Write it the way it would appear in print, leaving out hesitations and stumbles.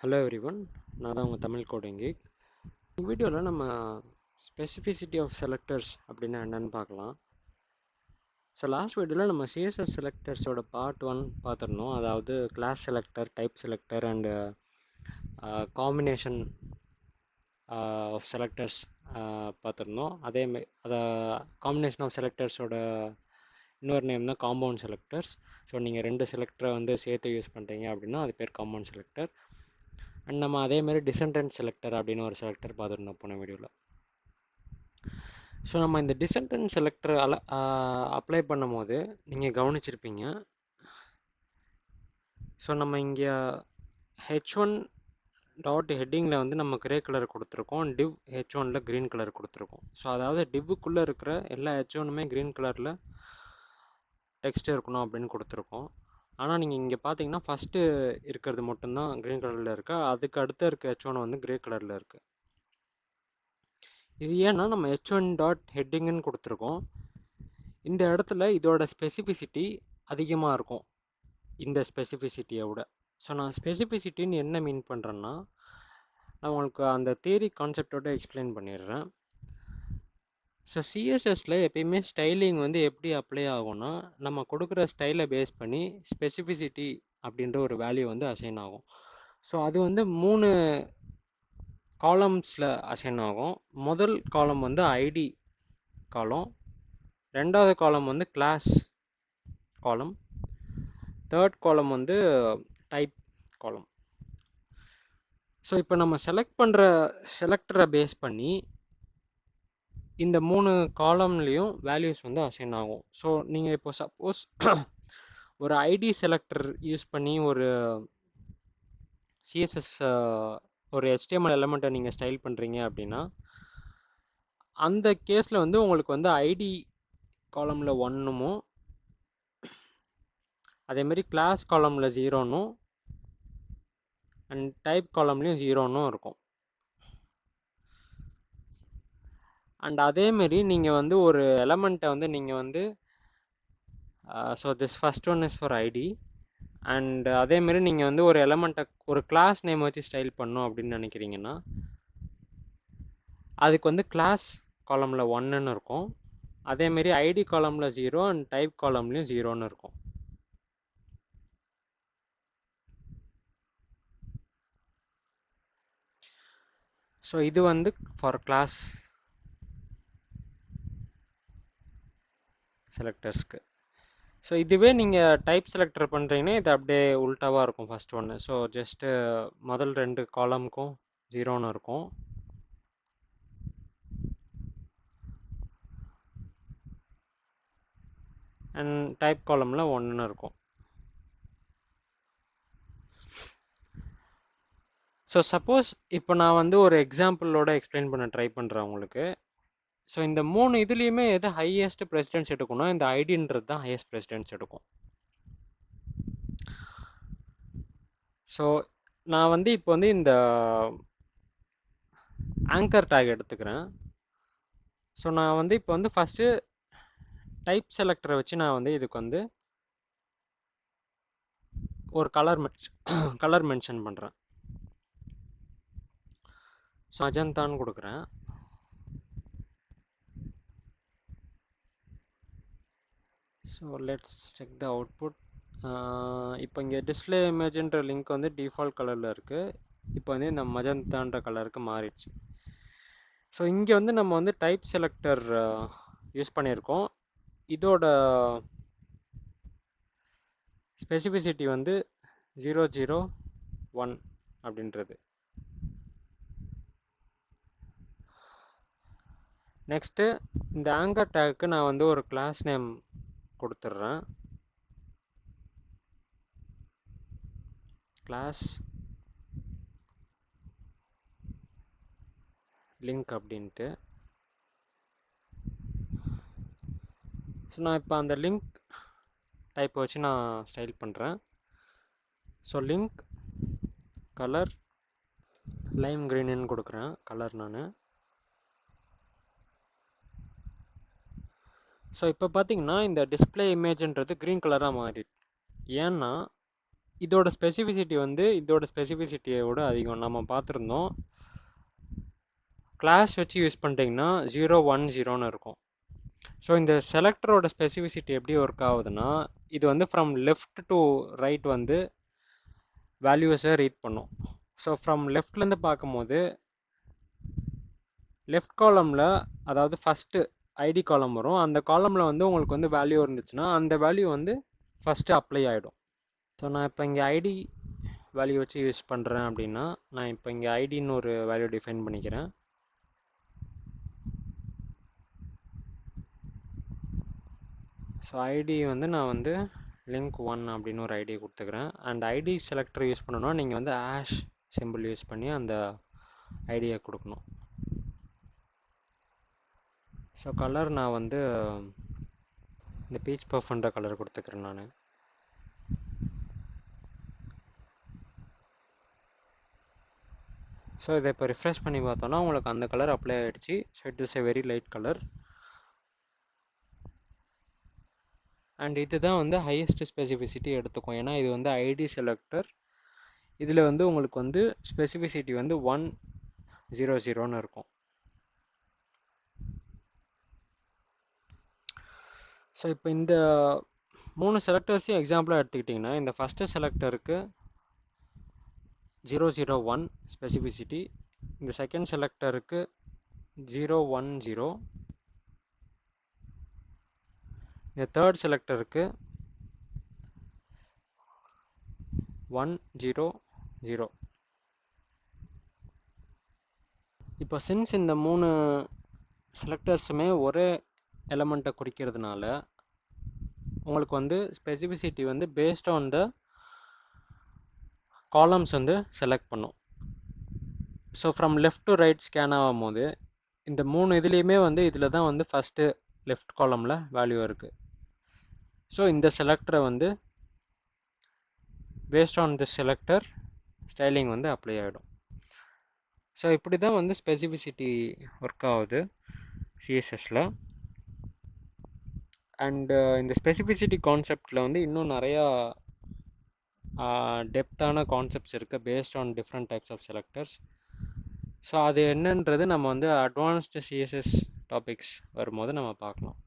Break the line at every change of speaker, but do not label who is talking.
Hello everyone, நான் தான் உங்கள் தமிழ் கோடிங் கீக். இந்த வீடியோவில் நம்ம ஸ்பெசிஃபிசிட்டி ஆஃப் செலக்டர்ஸ் அப்படின்னா என்னன்னு பார்க்கலாம். ஸோ லாஸ்ட் வீடியோவில் நம்ம சிஎஸ்எஸ் செலக்டர்ஸோட பார்ட் 1 பார்த்துருந்தோம். அதாவது class selector, type selector and combination of selectors பார்த்துருந்தோம். அதை காம்பினேஷன் ஆஃப் செலக்டர்ஸோட இன்னொரு நேம் தான் காம்பவுண்ட் செலக்டர்ஸ். ஸோ நீங்கள் ரெண்டு செலக்டரை வந்து சேர்த்து யூஸ் பண்ணுறீங்க அப்படின்னா அது பேர் காம்பவுண்ட் செலக்டர். அண்ட் நம்ம அதேமாதிரி டிசெண்டன்ட் செலக்டர் அப்படின்னு ஒரு செலக்டர் பார்த்துருந்தோம் போன வீடியோவில். ஸோ நம்ம இந்த டிசெண்டன்ட் செலக்டர் அப்ளை பண்ணும் போது நீங்கள் கவனிச்சிருப்பீங்க. ஸோ நம்ம இங்கே H1 டாட் ஹெட்டிங்கில் வந்து நம்ம கிரே கலர் கொடுத்துருக்கோம், டிவ் H1ல் க்ரீன் கலர் கொடுத்துருக்கோம். ஸோ அதாவது டிவ்வுக்குள்ளே இருக்கிற எல்லா H1மே க்ரீன் கலரில் டெக்ஸ்ட் இருக்கணும் அப்படின்னு கொடுத்துருக்கோம். ஆனால் நீங்கள் இங்கே பார்த்தீங்கன்னா ஃபஸ்ட்டு இருக்கிறது மட்டும்தான் க்ரீன் கலரில் இருக்குது, அதுக்கு அடுத்த இருக்க H1 வந்து க்ரே கலரில் இருக்குது. இது ஏன்னா நம்ம H1 டாட் ஹெட்டிங்குன்னு கொடுத்துருக்கோம். இந்த இடத்துல இதோட ஸ்பெசிஃபிசிட்டி அதிகமாக இருக்கும் இந்த ஸ்பெசிஃபிசிட்டியை விட. ஸோ நான் ஸ்பெசிஃபிசிட்டின்னு என்ன மீன் பண்ணுறேன்னா, நான் உங்களுக்கு அந்த தியரி கான்செப்டோட எக்ஸ்பிளைன் பண்ணிடுறேன். ஸோ சிஎஸ்எஸில் எப்பயுமே ஸ்டைலிங் வந்து எப்படி அப்ளை ஆகும்னா, நம்ம கொடுக்குற ஸ்டைலை பேஸ் பண்ணி ஸ்பெசிஃபிசிட்டி அப்படின்ற ஒரு வேல்யூ வந்து அசைன் ஆகும். ஸோ அது வந்து 3 காலம்ஸில் அசைன் ஆகும். முதல் காலம் வந்து ஐடி காலம், ரெண்டாவது காலம் வந்து கிளாஸ் காலம், தேர்ட் காலம் வந்து டைப் காலம். ஸோ இப்போ நம்ம செலக்ட் பண்ணுற செலக்டரை பேஸ் பண்ணி இந்த 3 காலம்லேயும் வேல்யூஸ் வந்து அசைன் ஆகும். ஸோ நீங்கள் இப்போ சப்போஸ் ஒரு ஐடி செலக்டர் யூஸ் பண்ணி ஒரு சிஎஸ்எஸ் ஒரு HTML எலமெண்ட்டை நீங்கள் ஸ்டைல் பண்ணுறீங்க அப்படின்னா, அந்த கேஸில் வந்து உங்களுக்கு வந்து ஐடி காலமில் 1னும் அதேமாரி கிளாஸ் காலமில் 0னும் அண்ட் டைப் காலம்லேயும் 0னும் இருக்கும். அண்ட் அதேமாரி நீங்கள் வந்து ஒரு எலமெண்ட்டை வந்து நீங்கள் வந்து so this first one is for ID. And அதேமாரி நீங்கள் வந்து ஒரு எலமெண்ட்டை ஒரு கிளாஸ் நேம் வச்சு ஸ்டைல் பண்ணணும் அப்படின்னு நினைக்கிறீங்கன்னா, அதுக்கு வந்து கிளாஸ் காலமில் 1ன்னு இருக்கும், அதேமாரி ஐடி காலமில் 0 அண்ட் டைப் காலம்லேயும் 0ன்னு இருக்கும். ஸோ இது வந்து ஃபார் கிளாஸ் செலக்டர்ஸ்க்கு. ஸோ இதுவே நீங்கள் டைப் செலக்டர் பண்ணுறீங்கன்னா இது அப்படியே உல்ட்டாவாக இருக்கும் ஃபஸ்ட் ஒன்று. ஸோ ஜஸ்ட்டு முதல் 2 காலமுக்கும் 0ன்னு இருக்கும், அண்ட் டைப் காலமில் 1ன்னு இருக்கும். ஸோ சப்போஸ் இப்போ நான் வந்து ஒரு எக்ஸாம்பிளோட எக்ஸ்பிளைன் பண்ண ட்ரை பண்ணுறேன் உங்களுக்கு. ஸோ இந்த 3 இதுலேயுமே எது ஹையஸ்ட் ப்ரெசிடென்ஸ் எடுக்கணும், இந்த ஐடின்றது தான் ஹையஸ்ட் ப்ரெசிடென்ஸ் எடுக்கும். ஸோ நான் வந்து இப்போ வந்து இந்த ஆங்கர் டேக் எடுத்துக்கிறேன். ஸோ நான் வந்து இப்போ வந்து ஃபஸ்ட்டு டைப் செலக்டரை வச்சு நான் வந்து இதுக்கு வந்து ஒரு கலர் மென்ஷன் பண்ணுறேன். ஸோ அஜந்தான்னு கொடுக்குறேன். So let's check the output. இப்போ இங்கே டிஸ்பிளே இமேஜ்ன்ற லிங்க் வந்து டிஃபால்ட் கலரில் இருக்குது. இப்போ வந்து இந்த மஜந்தான்ற கலருக்கு மாறிடுச்சு. ஸோ இங்கே வந்து நம்ம வந்து டைப் செலக்டர் யூஸ் பண்ணியிருக்கோம். இதோட ஸ்பெசிஃபிசிட்டி வந்து 001 அப்படின்றது. நெக்ஸ்ட்டு இந்த ஆங்கர் டேக்கு நான் வந்து ஒரு கிளாஸ் நேம் கொடுத்துட்றேன், கிளாஸ் லிங்க் அப்படின்ட்டு. ஸோ நான் இப்போ அந்த லிங்க் டைப்பை வச்சு நான் ஸ்டைல் பண்ணுறேன். ஸோ லிங்க் கலர் லைம் க்ரீனுன்னு கொடுக்குறேன் கலர் நான். ஸோ இப்போ பார்த்தீங்கன்னா இந்த டிஸ்பிளே இமேஜ்ன்றது க்ரீன் கலராக மாறிடுது. ஏன்னா இதோட ஸ்பெசிஃபிசிட்டி வந்து இதோட ஸ்பெசிஃபிசிட்டியோட அதிகம். நம்ம பார்த்துருந்தோம், கிளாஸ் வச்சு யூஸ் பண்ணிட்டீங்கன்னா 0 1 0ன்னு இருக்கும். ஸோ இந்த செலக்டரோட ஸ்பெசிஃபிசிட்டி எப்படி ஒர்க் ஆகுதுன்னா, இது வந்து ஃப்ரம் லெஃப்ட் டு ரைட் வந்து வேல்யூஸை ரீட் பண்ணும். ஸோ ஃப்ரம் லெஃப்ட்லேருந்து பார்க்கும்போது லெஃப்ட் காலமில், அதாவது ஃபஸ்ட்டு ஐடி காலம் வரும், அந்த காலமில் வந்து உங்களுக்கு வந்து வேல்யூ இருந்துச்சுன்னா அந்த வேல்யூ வந்து ஃபஸ்ட்டு அப்ளை ஆகிடும். ஸோ நான் இப்போ இங்கே ஐடி வேல்யூ வச்சு யூஸ் பண்ணுறேன் அப்படின்னா, நான் இப்போ இங்கே ஐடின்னு ஒரு வேல்யூ டிஃபைன் பண்ணிக்கிறேன். ஸோ ஐடி வந்து நான் வந்து லிங்க் 1 அப்படின்னு ஒரு ஐடி கொடுத்துக்கிறேன். அண்ட் ஐடி செலக்டர் யூஸ் பண்ணணும்னா நீங்கள் வந்து ஆஷ் சிம்பிள் யூஸ் பண்ணி அந்த ஐடியை கொடுக்கணும். ஸோ கலர் நான் வந்து இந்த பீச் பஃப்ன்ற கலர் கொடுத்துக்கிறேன் நான். ஸோ இதை இப்போ ரிஃப்ரெஷ் பண்ணி பார்த்தோன்னா உங்களுக்கு அந்த கலர் அப்ளை ஆகிடுச்சு. So it is a very light colour. And இதுதான் வந்து ஹையஸ்ட் ஸ்பெசிஃபிசிட்டி எடுத்துக்கும், ஏன்னா இது வந்து ஐடி செலக்டர். இதில் வந்து உங்களுக்கு வந்து ஸ்பெசிஃபிசிட்டி வந்து 100ன்னு இருக்கும். ஸோ இப்போ இந்த 3 செலக்டர்ஸையும் எக்ஸாம்பிளாக எடுத்துக்கிட்டிங்கன்னா, இந்த ஃபஸ்ட்டு செலக்டருக்கு 001 ஸ்பெசிஃபிசிட்டி, இந்த செகண்ட் செலக்டருக்கு 010, இந்த தேர்ட் செலக்டருக்கு 100. இப்போ சின்ஸ் இந்த 3 செலக்டர்ஸுமே ஒரே எலமெண்ட்டை குறிக்கிறதுனால உங்களுக்கு வந்து ஸ்பெசிஃபிசிட்டி வந்து பேஸ்ட் ஆன் த காலம்ஸ் வந்து செலக்ட் பண்ணும். So from left to right scan ஆகும் போது இந்த 3 இதுலேயுமே வந்து இதில் தான் வந்து ஃபஸ்ட்டு லெஃப்ட் காலமில் வேல்யூ இருக்குது. ஸோ இந்த செலக்டரை வந்து based on the selector styling வந்து அப்ளை ஆகிடும். ஸோ இப்படி தான் வந்து ஸ்பெசிஃபிசிட்டி ஒர்க் ஆகுது சிஎஸ்எஸில். அண்டு இந்த ஸ்பெசிஃபிசிட்டி கான்செப்டில் வந்து இன்னும் நிறையா டெப்த்தான கான்செப்ட்ஸ் இருக்குது based on different types of selectors. So அது என்னன்றது நம்ம வந்து அட்வான்ஸ்டு சிஎஸ்எஸ் டாபிக்ஸ் வரும்போது நம்ம பார்க்கலாம்.